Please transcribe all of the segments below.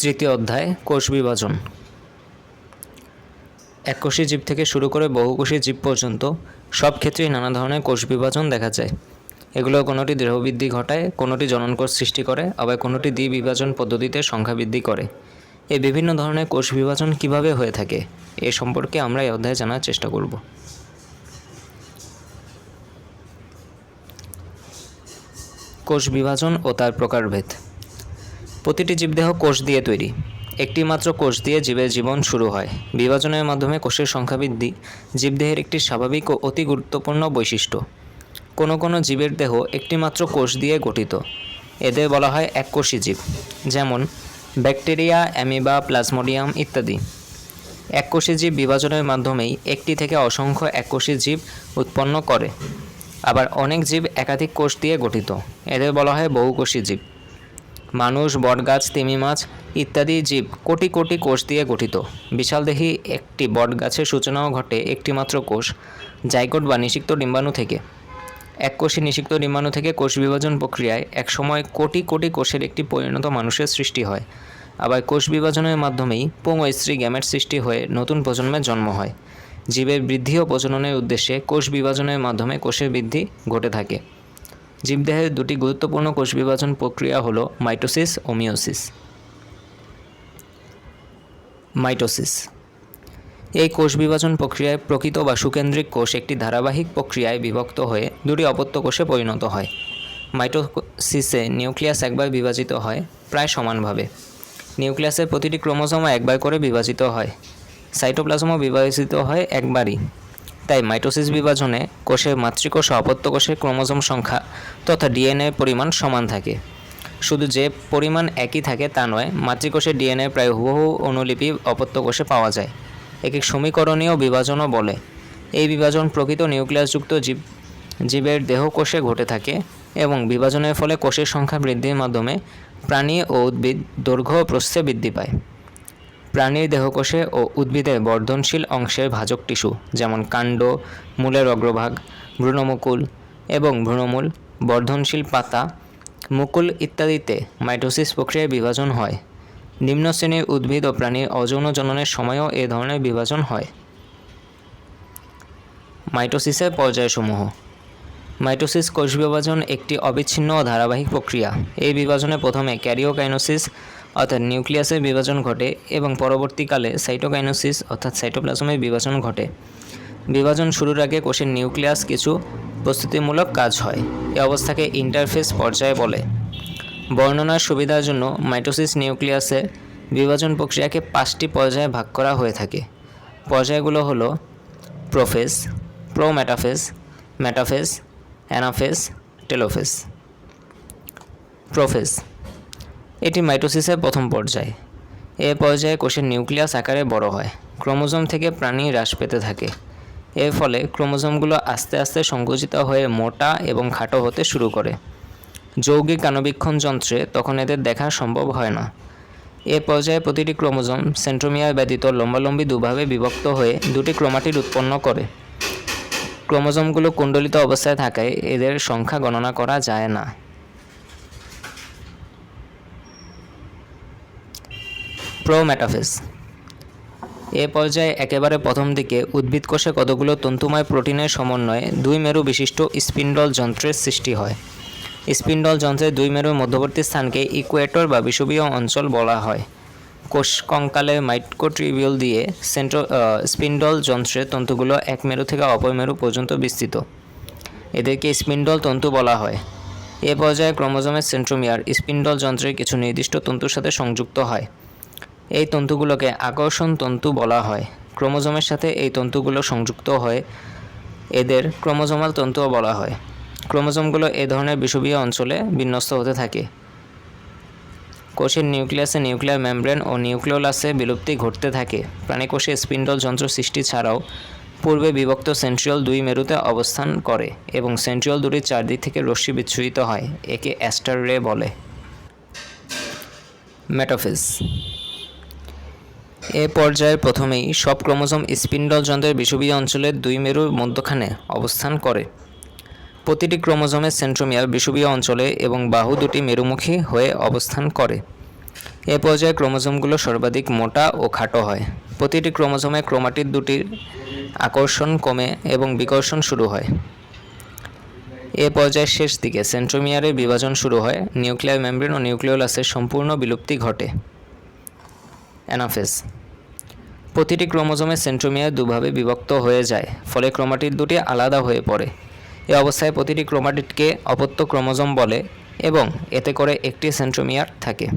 তৃতীয় অধ্যায় কোষ বিভাজন। এককোষী জীব থেকে শুরু করে বহুকোষী জীব পর্যন্ত সব ক্ষেত্রেই নানা ধরনের কোষ বিভাজন দেখা যায়। এগুলো কোনোটি দেহবৃদ্ধি ঘটায়, কোনোটি জননকোষ সৃষ্টি করে, আবার কোনোটি দ্বিবিভাজন পদ্ধতিতে সংখ্যা বৃদ্ধি করে। এই বিভিন্ন ধরনের কোষ বিভাজন কিভাবে হয়ে থাকে এ সম্পর্কে আমরা এই অধ্যায়ে জানার চেষ্টা করব। কোষ বিভাজন ও তার প্রকারভেদ। প্রতিটি জীবদেহ কোষ দিয়ে তৈরি। একটি মাত্র কোষ দিয়ে জীবের জীবন শুরু হয়। বিভাজনের মাধ্যমে কোষের সংখ্যা বৃদ্ধি জীবদেহের একটি স্বাভাবিক ও অতি গুরুত্বপূর্ণ বৈশিষ্ট্য। কোনো কোনো জীবের দেহ একটি মাত্র কোষ দিয়ে গঠিত। এদের বলা হয় এককোষী জীব, যেমন ব্যাকটেরিয়া, অ্যামিবা, প্লাজমোডিয়াম ইত্যাদি। এককোষী জীব বিভাজনের মাধ্যমেই একটি থেকে অসংখ্য এককোষী জীব উৎপন্ন করে। আবার অনেক জীব একাধিক কোষ দিয়ে গঠিত। এদের বলা হয় বহুকোষী জীব। মানুষ, বটগাছ, তিমি মাছ ইত্যাদি জীব কোটি কোটি কোষ দিয়ে গঠিত। বিশালদেহী একটি বটগাছের সূচনাও ঘটে একটিমাত্র কোষ, জাইগোট বা নিষিক্ত ডিম্বাণু থেকে। এককোষী নিষিক্ত ডিম্বাণু থেকে কোষ বিভাজন প্রক্রিয়ায় একসময় কোটি কোটি কোষের একটি পরিণত মানুষের সৃষ্টি হয়। আবার কোষ বিভাজনের মাধ্যমেই পুং ও স্ত্রী গ্যামেট সৃষ্টি হয়ে নতুন প্রজন্মের জন্ম হয়। জীবের বৃদ্ধি ও প্রজননের উদ্দেশ্যে কোষ বিভাজনের মাধ্যমে কোষের বৃদ্ধি ঘটে থাকে। জীবদেহের দুটি গুরুত্বপূর্ণ কোষ বিভাজন প্রক্রিয়া হল মাইটোসিস ও মিওসিস। মাইটোসিস এই কোষ বিভাজন প্রক্রিয়ায় প্রকৃত বা সুকেন্দ্রিক কোষ একটি ধারাবাহিক প্রক্রিয়ায় বিভক্ত হয়ে দুটি অপত্য কোষে পরিণত হয়। মাইটোসিসে নিউক্লিয়াস একবার বিভাজিত হয় প্রায় সমানভাবে। নিউক্লিয়াসের প্রতিটি ক্রোমোসোমও একবার করে বিভাজিত হয়। সাইটোপ্লাজমও বিভাজিত হয় একবারই। তাই মাইটোসিস বিভাজনে কোষের মাতৃকোষ ও অপত্য কোষের ক্রোমোসোম সংখ্যা তথা ডিএনএর পরিমাণ সমান থাকে। শুধু যে পরিমাণ একই থাকে তা নয়, মাতৃকোষের ডিএনএ প্রায় হুবহু অনুলিপি অপত্য কোষে পাওয়া যায়। একে সমীকরণীয় বিভাজনও বলে। এই বিভাজন প্রকৃত নিউক্লিয়াসযুক্ত জীবের দেহকোষে ঘটে থাকে এবং বিভাজনের ফলে কোষের সংখ্যা বৃদ্ধির মাধ্যমে প্রাণী ও উদ্ভিদ দৈর্ঘ্য ও প্রস্থে বৃদ্ধি পায়। প্রাণীর দেহকোষে ও উদ্ভিদের বর্ধনশীল অংশের ভাজক টিস্যু, যেমন কাণ্ড, মূলের অগ্রভাগ, ভ্রূণমুকুল এবং ভ্রূণমূল, বর্ধনশীল পাতা, মুকুল ইত্যাদিতে মাইটোসিস প্রক্রিয়ায় বিভাজন হয়। নিম্ন শ্রেণীর উদ্ভিদ ও প্রাণীর অযৌন জননের সময়ও এ ধরনের বিভাজন হয়। মাইটোসিসের পর্যায়সমূহ। মাইটোসিস কোষ বিভাজন একটি অবিচ্ছিন্ন ও ধারাবাহিক প্রক্রিয়া। এই বিভাজনে প্রথমে ক্যারিওকাইনোসিস অর্থাৎ নিউক্লিয়াসের বিভাজন ঘটে এবং পরবর্তীকালে সাইটোকাইনোসিস অর্থাৎ সাইটোপ্লাজমের বিভাজন ঘটে। বিভাজন শুরুর আগে কোষের নিউক্লিয়াস কিছু প্রস্তুতিমূলক কাজ হয়। এই অবস্থাকে ইন্টারফেস পর্যায় বলে। বর্ণনার সুবিধার জন্য মাইটোসিস নিউক্লিয়াসের বিভাজন প্রক্রিয়াকে 5টি পর্যায়ে ভাগ করা হয়ে থাকে। পর্যায়গুলো হলো prophase, prometaphase, metaphase, anaphase, telophase. Prophase এটি মাইটোসিসের প্রথম পর্যায়। এ পর্যায়ে কোষের নিউক্লিয়াস আকারে বড় হয়। ক্রোমোসোম থেকে প্রাণী হ্রাস পেতে থাকে। এর ফলে ক্রোমোসোমগুলো আস্তে আস্তে সংকুচিত হয়ে মোটা এবং খাটো হতে শুরু করে। যৌগিক আণুবীক্ষণ যন্ত্রে তখন এদের দেখা সম্ভব হয় না। এ পর্যায়ে প্রতিটি ক্রোমোসোম সেন্ট্রোমিয়ার ব্যতীত লম্বালম্বি দুভাবে বিভক্ত হয়ে দুটি ক্রোমাটিড উৎপন্ন করে। ক্রোমোসোমগুলো কুণ্ডলিত অবস্থায় থাকায় এদের সংখ্যা গণনা করা যায় না। প্রোমেটাফেজ এ পর্যায়ে একেবারে প্রথম দিকে উদ্ভিদ কোষে কতগুলো তন্তুময় প্রোটিনের সমন্বয়ে দুই মেরু বিশিষ্ট স্পিন্ডল যন্ত্রের সৃষ্টি হয়। স্পিন্ডল যন্ত্রের দুই মেরুর মধ্যবর্তী স্থানকে ইকুয়েটর বা বিষুবীয় অঞ্চল বলা হয়। কোষ কঙ্কালের মাইক্রোটিউবিউল দিয়ে স্পিন্ডল যন্ত্রের তন্তুগুলো এক মেরু থেকে অপর মেরু পর্যন্ত বিস্তৃত। এদেরকে স্পিন্ডল তন্তু বলা হয়। এ পর্যায়ে ক্রোমোসোমের সেন্ট্রোমিয়ার স্পিন্ডল যন্ত্রের কিছু নির্দিষ্ট তন্তুর সাথে সংযুক্ত হয়। এই তন্তুগুলোকে আকর্ষণ তন্তু বলা হয়। ক্রোমোসোমের সাথে এই তন্তুগুলো সংযুক্ত হয়ে এদের ক্রোমোসোমাল তন্তুও বলা হয়। ক্রোমোসোমগুলো এ ধরনের বিষুবীয় অঞ্চলে বিন্যস্ত হতে থাকে। কোষের নিউক্লিয়াসে নিউক্লিয়ার মেমব্রেন ও নিউক্লিওলাসে বিলুপ্তি ঘটতে থাকে। প্রাণীকোষে স্পিন্ডল যন্ত্র সৃষ্টি ছাড়াও পূর্বে বিভক্ত সেন্ট্রিওল দুই মেরুতে অবস্থান করে এবং সেন্ট্রিওল দুটির চারদিক থেকে রশ্মি বিচ্ছুরিত হয়। একে অ্যাস্টার রে বলে। মেটাফেজ এ পর্যায়ের প্রথমেই সব ক্রোমোসোম স্পিন্ডল যন্ত্রের বিষুবীয় অঞ্চলের দুই মেরুর মধ্যখানে অবস্থান করে। প্রতিটি ক্রোমোসোমের সেন্ট্রোমিয়ার বিষুবীয় অঞ্চলে এবং বাহু দুটি মেরুমুখী হয়ে অবস্থান করে। এ পর্যায়ে ক্রোমোসোমগুলো সর্বাধিক মোটা ও খাটো হয়। প্রতিটি ক্রোমোসোমে ক্রোমাটিড দুটির আকর্ষণ কমে এবং বিকর্ষণ শুরু হয়। এ পর্যায়ের শেষ দিকে সেন্ট্রোমিয়ারের বিভাজন শুরু হয়। নিউক্লিয়ার মেমব্রেন ও নিউক্লিওলাসের সম্পূর্ণ বিলুপ্তি ঘটে। অ্যানাফেজ। প্রতিটি ক্রোমোসোমের সেন্ট্রোমিয়ার দুভাবে বিভক্ত হয়ে যায়, ফলে ক্রোমাটিড দুটি আলাদা হয়ে পড়ে। এ অবস্থায় প্রতিটি ক্রোমাটিডকে অপত্য ক্রোমোসোম বলে এবং এতে করে একটি সেন্ট্রোমিয়ার থাকে।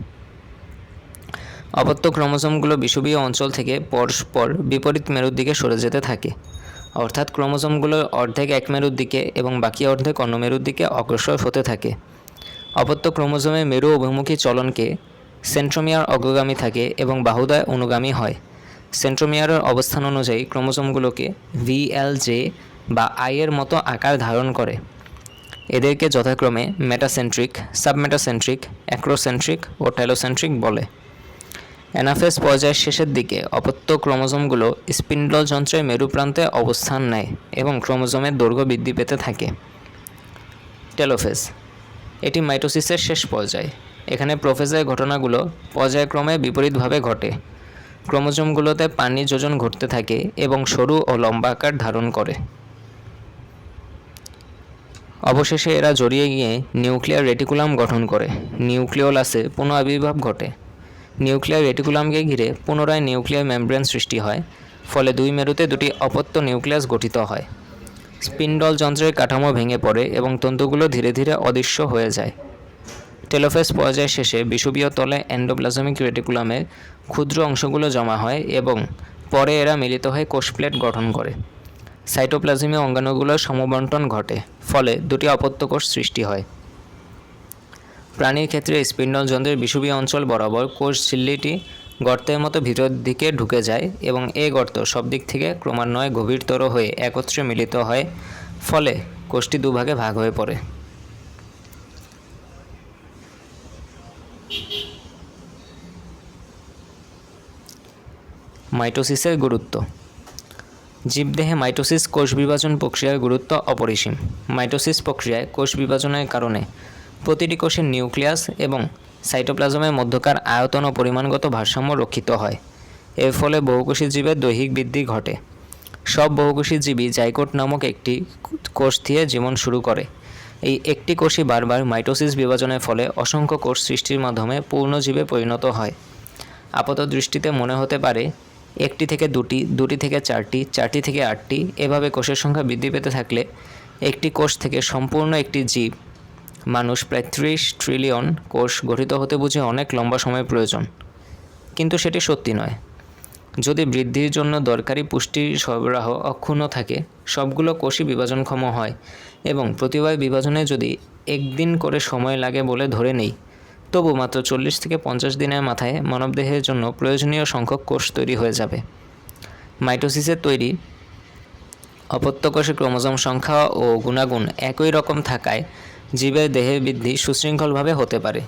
অপত্য ক্রোমোসোমগুলো বিষুবীয় অঞ্চল থেকে পরস্পর বিপরীত মেরুর দিকে সরে যেতে থাকে, অর্থাৎ ক্রোমোসোমগুলো অর্ধেক এক মেরুর দিকে এবং বাকি অর্ধেক অন্য মেরুর দিকে অগ্রসর হতে থাকে। অপত্য ক্রোমোসোমের মেরু অভিমুখী চলনকে সেন্ট্রোমিয়ার অগ্রগামী থাকে এবং বাহুদ্বয় অনুগামী হয়। সেন্ট্রোমিয়ারের অবস্থান অনুযায়ী ক্রোমোসোমগুলোকে VLJ বা আইয়ের মতো আকার ধারণ করে। এদেরকে যথাক্রমে মেটাসেন্ট্রিক, সাবমেটাসেন্ট্রিক, অ্যাক্রোসেন্ট্রিক ও টেলোসেন্ট্রিক বলে। অ্যানাফেজ পর্যায়ের শেষের দিকে অপত্য ক্রোমোসোমগুলো স্পিন্ডল যন্ত্রের মেরুপ্রান্তে অবস্থান নেয় এবং ক্রোমোসোমের দৈর্ঘ্য বৃদ্ধি পেতে থাকে। টেলোফেজ। এটি মাইটোসিসের শেষ পর্যায়। এখানে প্রোফেজের ঘটনাগুলো পর্যায়ক্রমে বিপরীতভাবে ঘটে। ক্রোমোসোমগুলোতে পানি যোজন ঘটতে থাকে এবং সরু ও লম্বা আকার ধারণ করে। অবশেষে এরা জড়িয়ে গিয়ে নিউক্লিয়ার রেটিকুলাম গঠন করে। নিউক্লিওলাসে পুনঃ আবির্ভাব ঘটে। নিউক্লিয়ার রেটিকুলামকে ঘিরে পুনরায় নিউক্লিয়ার মেমব্রেন সৃষ্টি হয়, ফলে দুই মেরুতে দুটি অপত্য নিউক্লিয়াস গঠিত হয়। স্পিন্ডল যন্ত্রের কাঠামো ভেঙে পড়ে এবং তন্তুগুলো ধীরে ধীরে অদৃশ্য হয়ে যায়। টেলোফেজ পর্যায়ের শেষে বিষুবীয় তলে এন্ডোপ্লাজমিক রেটিকুলামের ক্ষুদ্র অংশগুলো জমা হয় এবং পরে এরা মিলিত হয়ে কোষপ্লেট গঠন করে। সাইটোপ্লাজমীয় অঙ্গাণুগুলোর সমবণ্টন ঘটে, ফলে দুটি অপত্য কোষ সৃষ্টি হয়। প্রাণীর ক্ষেত্রে স্পিন্ডল যন্ত্রের বিষুবীয় অঞ্চল বরাবর কোষ ঝিল্লিটি গর্তের মতো ভিতর দিকে ঢুকে যায় এবং এই গর্ত সব দিক থেকে ক্রমান্বয়ে গভীরতর হয়ে একত্রে মিলিত হয়, ফলে কোষটি দুভাগে ভাগ হয়ে পড়ে। মাইটোসিসের গুরুত্ব। জীবদেহে মাইটোসিস কোষ বিভাজন প্রক্রিয়ার গুরুত্ব অপরিসীম। মাইটোসিস প্রক্রিয়ায় কোষ বিভাজনের কারণে প্রতিটি কোষের নিউক্লিয়াস এবং সাইটোপ্লাজমের মধ্যকার আয়তন ও পরিমাণগত ভারসাম্য রক্ষিত হয়। এর ফলে বহুকোষী জীবের দৈহিক বৃদ্ধি ঘটে। সব বহুকোষী জীবই জাইগোট নামক একটি কোষ দিয়ে জীবন শুরু করে। এই একটি কোষই বারবার মাইটোসিস বিভাজনের ফলে অসংখ্য কোষ সৃষ্টির মাধ্যমে পূর্ণজীবে পরিণত হয়। আপাত দৃষ্টিতে মনে হতে পারে একটি থেকে দুটি, দুটি থেকে চারটি, চারটি থেকে আটটি, এভাবে কোষের সংখ্যা বৃদ্ধি পেতে থাকলে একটি কোষ থেকে সম্পূর্ণ একটি জীব, মানুষ, প্রায় 30 ট্রিলিয়ন কোষ গঠিত হতে বুঝে অনেক লম্বা সময় প্রয়োজন। কিন্তু সেটি সত্যি নয়। যদি বৃদ্ধির জন্য দরকারি পুষ্টির সরবরাহ অক্ষুণ্ণ থাকে, সবগুলো কোষই বিভাজনক্ষম হয় এবং প্রতিবার বিভাজনে যদি একদিন করে সময় লাগে বলে ধরে নেই, তবু মাত্র 40 থেকে 50 দিনের মাথায় মানবদেহের জন্য প্রয়োজনীয় সংখ্যক কোষ তৈরি হয়ে যাবে। মাইটোসিসের তৈরি অপত্য কোষে ক্রোমোসোম সংখ্যা ও গুণাগুণ একই রকম থাকায় জীবের দেহের বৃদ্ধি সুশৃঙ্খলভাবে হতে পারে।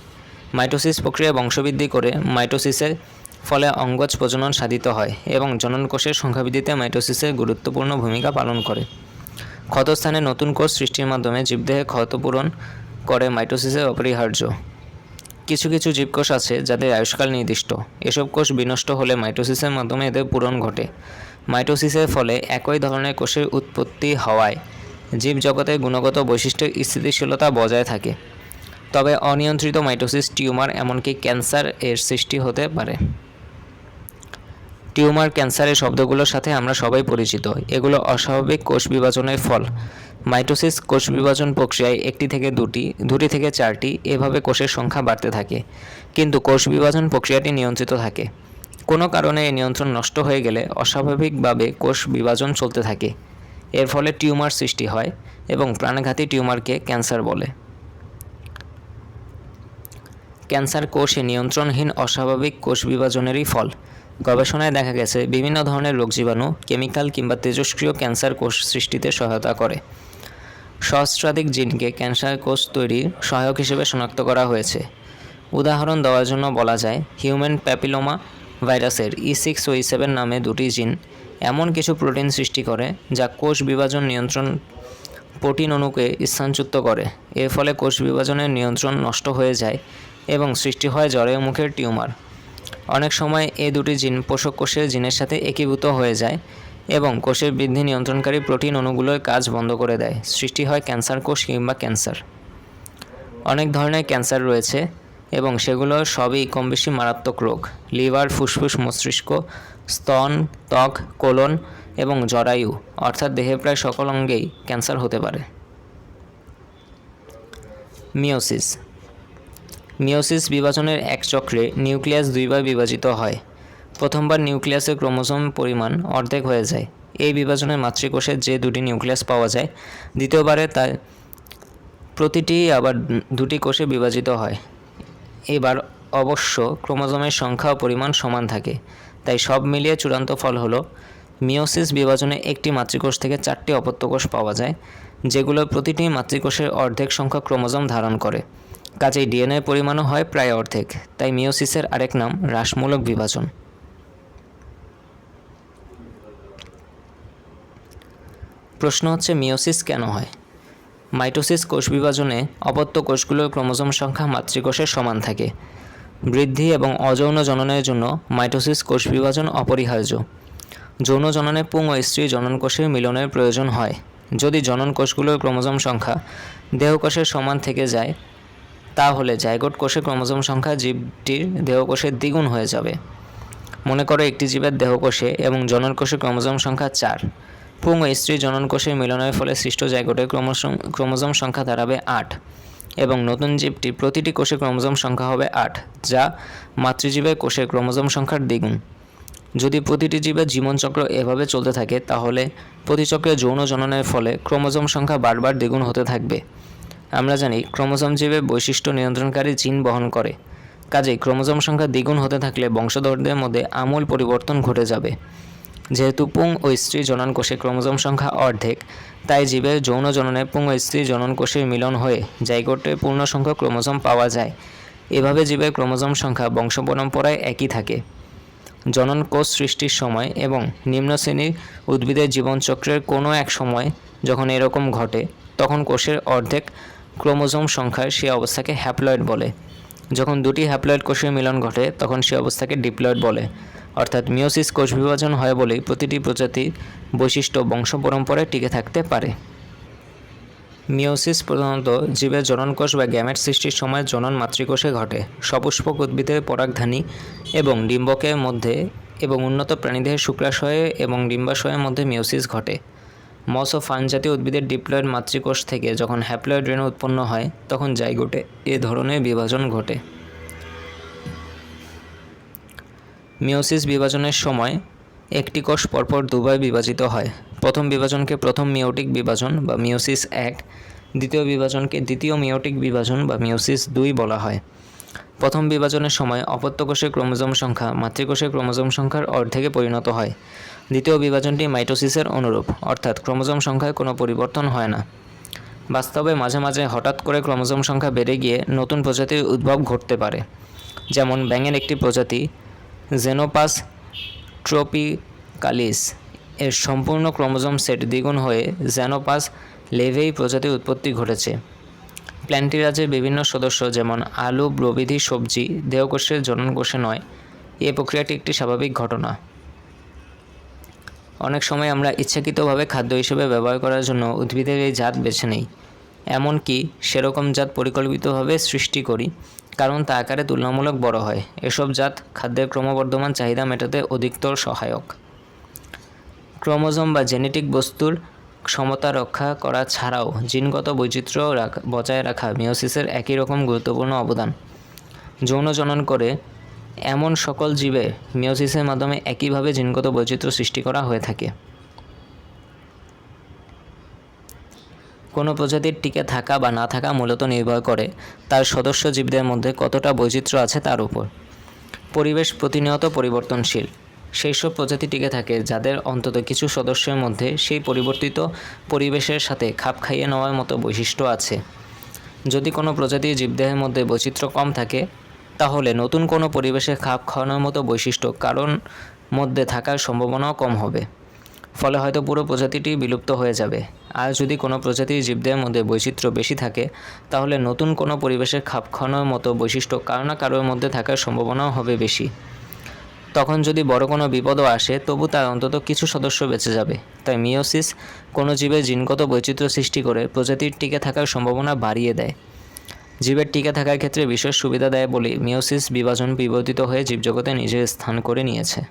মাইটোসিস প্রক্রিয়া বংশবৃদ্ধি করে মাইটোসিসের ফলে অঙ্গজ প্রজনন সাধিত হয় এবং জনন কোষের সংখ্যাবৃদ্ধিতে মাইটোসিসের গুরুত্বপূর্ণ ভূমিকা পালন করে। ক্ষতস্থানে নতুন কোষ সৃষ্টির মাধ্যমে জীবদেহে ক্ষতপূরণ করে মাইটোসিসের অপরিহার্য। কিছু কিছু জীবকোষ আছে যাদের আয়ুষ্কাল নির্দিষ্ট। এসব কোষ বিনষ্ট হলে মাইটোসিসের মাধ্যমে এদের পূরণ ঘটে। মাইটোসিসের ফলে একই ধরনের কোষের উৎপত্তি হওয়ায় জীবজগতের গুণগত বৈশিষ্ট্যের স্থিতিশীলতা বজায় থাকে। তবে অনিয়ন্ত্রিত মাইটোসিস, টিউমার, এমনকি ক্যান্সার এর সৃষ্টি হতে পারে। টিউমার, ক্যান্সারের শব্দগুলোর সাথে আমরা সবাই পরিচিত। এগুলো অস্বাভাবিক কোষ বিভাজনের ফল। মাইটোসিস কোষ বিভাজন প্রক্রিয়ায় একটি থেকে দুটি, দুটি থেকে চারটি, এভাবে কোষের সংখ্যা বাড়তে থাকে, কিন্তু কোষ বিভাজন প্রক্রিয়াটি নিয়ন্ত্রিত থাকে। কোনো কারণে এই নিয়ন্ত্রণ নষ্ট হয়ে গেলে অস্বাভাবিকভাবে কোষ বিভাজন চলতে থাকে। এর ফলে টিউমার সৃষ্টি হয় এবং প্রাণঘাতী টিউমারকে ক্যান্সার বলে। ক্যান্সার কোষে নিয়ন্ত্রণহীন অস্বাভাবিক কোষ বিভাজনেরই ফল। গবেষণায় দেখা গেছে বিভিন্ন ধরনের রোগজীবাণু কেমিক্যাল কিংবা তেজস্ক্রিয় ক্যান্সার কোষ সৃষ্টিতে সহায়তা করে। সহস্রাধিক জিনকে ক্যান্সার কোষ তৈরির সহায়ক হিসেবে শনাক্ত করা হয়েছে। উদাহরণ দেওয়ার জন্য বলা যায়, হিউম্যান প্যাপিলোমা ভাইরাসের E6 ও E7 নামে দুটি জিন এমন কিছু প্রোটিন সৃষ্টি করে যা কোষ বিভাজন নিয়ন্ত্রণ প্রোটিন অণুকে স্থানচ্যুত করে। এর ফলে কোষ বিভাজনের নিয়ন্ত্রণ নষ্ট হয়ে যায় এবং সৃষ্টি হয় জরায়ু মুখের টিউমার। অনেক সময় এই দুটি জিন পোষক কোষের জিনের সাথে একীভূত হয়ে যায় এবং কোষের বৃদ্ধি নিয়ন্ত্রণকারী প্রোটিন অণুগুলোর কাজ বন্ধ করে দেয়। সৃষ্টি হয় ক্যান্সার কোষ কিংবা ক্যান্সার। অনেক ধরনের ক্যান্সার রয়েছে এবং সেগুলো সবই কমবেশি মারাত্মক রোগ। লিভার, ফুসফুস, মস্তিষ্ক, স্তন, ত্বক, কোলন এবং জরায়ু অর্থাৎ দেহের প্রায় সকল অঙ্গেই ক্যান্সার হতে পারে। মিওসিস। মিওসিস বিভাজনের এক চক্রে নিউক্লিয়াস দুইবার বিভাজিত হয়। প্রথমবার নিউক্লিয়াসের ক্রোমোসোম পরিমাণ অর্ধেক হয়ে যায়। এই বিভাজনের মাতৃকোষে যে দুটি নিউক্লিয়াস পাওয়া যায়, দ্বিতীয়বারে তার প্রতিটি আবার দুটি কোষে বিভাজিত হয়। এবার অবশ্য ক্রোমোসোমের সংখ্যা ও পরিমাণ সমান থাকে। তাই সব মিলিয়ে চূড়ান্ত ফল হলো মিওসিস বিভাজনে একটি মাতৃকোষ থেকে 4টি অপত্য কোষ পাওয়া যায়, যেগুলো প্রতিটি মাতৃকোষের অর্ধেক সংখ্যক ক্রোমোসোম ধারণ করে। কাজেই ডিএনএর পরিমাণও হয় প্রায় অর্ধেক। তাই মিওসিসের আরেক নাম হ্রাসমূলক বিভাজন। প্রশ্ন হচ্ছে, মিওসিস কেন হয়? মাইটোসিস কোষ বিভাজনে অপত্য কোষগুলোর ক্রোমোসোম সংখ্যা মাতৃকোষের সমান থাকে। বৃদ্ধি এবং অযৌন জননের জন্য মাইটোসিস কোষ বিভাজন অপরিহার্য। যৌন জননে পুং ও স্ত্রী জনন কোষের মিলনের প্রয়োজন হয়। যদি জনন কোষগুলোর ক্রোমোসোম সংখ্যা দেহকোষের সমান থেকে যায়, তাহলে জাইগোট কোষের ক্রোমোসোম সংখ্যা জীবটির দেহকোষের দ্বিগুণ হয়ে যাবে। মনে করো একটি জীবের দেহকোষে এবং জনন কোষের ক্রোমোসোম সংখ্যা 4। পুং ও স্ত্রী জনন কোষের মিলনের ফলে সৃষ্ট জাইগোটের ক্রোমোসোম সংখ্যা দাঁড়াবে 8 এবং নতুন জীবটির প্রতিটি কোষে ক্রোমোসোম সংখ্যা হবে 8, যা মাতৃজীবের কোষের ক্রোমোসোম সংখ্যার দ্বিগুণ। যদি প্রতিটি জীবের জীবনচক্র এভাবে চলতে থাকে, তাহলে প্রতি চক্রে যৌন জননের ফলে ক্রোমোসোম সংখ্যা বারবার দ্বিগুণ হতে থাকবে। আমরা জানি ক্রোমোসোম জীবের বৈশিষ্ট্য নিয়ন্ত্রণকারী জিন বহন করে। কাজেই ক্রোমোসোম সংখ্যা দ্বিগুণ হতে থাকলে বংশধরদের মধ্যে আমূল পরিবর্তন ঘটে যাবে। যেহেতু পুং ও স্ত্রী জনন কোষে ক্রোমোসোম সংখ্যা অর্ধেক, তাই জীবের যৌন জননে পুং ও স্ত্রী জনন কোষের মিলন হয়ে জাইগোটে পূর্ণ সংখ্যক ক্রোমোসোম পাওয়া যায়। এভাবে জীবের ক্রোমোসোম সংখ্যা বংশ পরম্পরায় একই থাকে। জনন কোষ সৃষ্টির সময় এবং নিম্ন শ্রেণীর উদ্ভিদের জীবনচক্রের কোনো এক সময় যখন এরকম ঘটে, তখন কোষের অর্ধেক ক্রোমোসোম সংখ্যার সে অবস্থাকে হ্যাপ্লয়েড বলে। যখন দুটি হ্যাপ্লয়েড কোষের মিলন ঘটে, তখন সে অবস্থাকে ডিপ্লয়েড বলে। অর্থাৎ মিওসিস কোষ বিভাজন হয় বলেই প্রতিটি প্রজাতির বৈশিষ্ট্য বংশ পরম্পরায় টিকে থাকতে পারে। মিওসিস প্রধানত জীবের জননকোষ বা গ্যামেট সৃষ্টির সময় জনন মাতৃকোষে ঘটে। সপুষ্পক উদ্ভিদের পরাগধানী এবং ডিম্বকের মধ্যে এবং উন্নত প্রাণীদেহের শুক্রাশয়ে এবং ডিম্বাশয়ের মধ্যে মিওসিস ঘটে। মস ও ফার্ন জাতীয় উদ্ভিদের ডিপ্লয়েড মাতৃকোষ থেকে যখন হ্যাপ্লয়েড রেণু উৎপন্ন হয়, তখন জাইগোটে এ ধরনের বিভাজন ঘটে। মিওসিস বিভাজনের সময় একটি কোষ পরপর দুবার বিভাজিত হয়। প্রথম বিভাজনকে প্রথম মিওটিক বিভাজন বা মিওসিস 1, দ্বিতীয় বিভাজনকে দ্বিতীয় মিওটিক বিভাজন বা মিওসিস 2 বলা হয়। প্রথম বিভাজনের সময় অপত্য কোষের ক্রোমোসোম সংখ্যা মাতৃকোষের ক্রোমোসোম সংখ্যার অর্ধেকে পরিণত হয়। দ্বিতীয় বিভাজনটি মাইটোসিসের অনুরূপ, অর্থাৎ ক্রোমোসোম সংখ্যায় কোনো পরিবর্তন হয় না। বাস্তবে মাঝে মাঝে হঠাৎ করে ক্রোমোসোম সংখ্যা বেড়ে গিয়ে নতুন প্রজাতির উদ্ভব ঘটতে পারে। যেমন ব্যাঙের একটি প্রজাতি জেনোপাস ট্রপিকালিস এর সম্পূর্ণ ক্রোমোসোম সেট দ্বিগুণ হয়ে জেনোপাস লেভেই প্রজাতির উৎপত্তি ঘটেছে। প্ল্যান্টিরাজের বিভিন্ন সদস্য যেমন আলু প্রভৃতি সবজি দেহকোষের জননকোষে নয়। এই প্রক্রিয়াটি একটি স্বাভাবিক ঘটনা। অনেক সময় আমরা ইচ্ছাকৃতভাবে খাদ্য হিসেবে ব্যবহার করার জন্য উদ্ভিদের এই জাত বেছে নিই, এমনকি সেরকম জাত পরিকল্পিতভাবে সৃষ্টি করি, কারণ তা আকারে তুলনামূলক বড় হয়। এসব জাত খাদ্যের ক্রমবর্ধমান চাহিদা মেটাতে অধিকতর সহায়ক। ক্রোমোসোম বা জেনেটিক বস্তুর ক্ষমতা রক্ষা করা ছাড়াও জিনগত বৈচিত্র্য বজায় রাখা মিওসিসের একই রকম গুরুত্বপূর্ণ অবদান। যৌন জনন করে এমন সকল জীবে মিওসিসের মাধ্যমে একইভাবে জিনগত বৈচিত্র্য সৃষ্টি করা হয়ে থাকে। কোনো প্রজাতির টিকে থাকা বা না থাকা মূলত নির্ভর করে তার সদস্য জীবদের মধ্যে কতটা বৈচিত্র্য আছে তার উপর। পরিবেশ প্রতিনিয়ত পরিবর্তনশীল। সেই সব প্রজাতি টিকে থাকে যাদের অন্তত কিছু সদস্যের মধ্যে সেই পরিবর্তিত পরিবেশের সাথে খাপ খাইয়ে নেওয়ার মতো বৈশিষ্ট্য আছে। যদি কোনো প্রজাতির জীবদেহের মধ্যে বৈচিত্র্য কম থাকে, তাহলে নতুন কোনো পরিবেশে খাপ খাওয়ানোর মতো বৈশিষ্ট্য কারণ মধ্যে থাকার সম্ভাবনাও কম হবে। ফলে হয়তো পুরো প্রজাতিটি বিলুপ্ত হয়ে যাবে। আর যদি কোনো প্রজাতির জীবদের মধ্যে বৈচিত্র্য বেশি থাকে, তাহলে নতুন কোনো পরিবেশে খাপ খাওয়ানোর মতো বৈশিষ্ট্য কারো না কারোর মধ্যে থাকার সম্ভাবনাও হবে বেশি। তখন যদি বড় কোনো বিপদও আসে তবু তার অন্তত কিছু সদস্য বেঁচে যাবে। তাই মিওসিস কোনো জীবের জিনগত বৈচিত্র্য সৃষ্টি করে প্রজাতির টিকে থাকার সম্ভাবনা বাড়িয়ে দেয়। জীবের টিকে থাকার ক্ষেত্রে বিশেষ সুবিধা দেয় বলে মিওসিস বিভাজন বিবর্তিত হয়ে জীবজগতে নিজের স্থান করে নিয়েছে।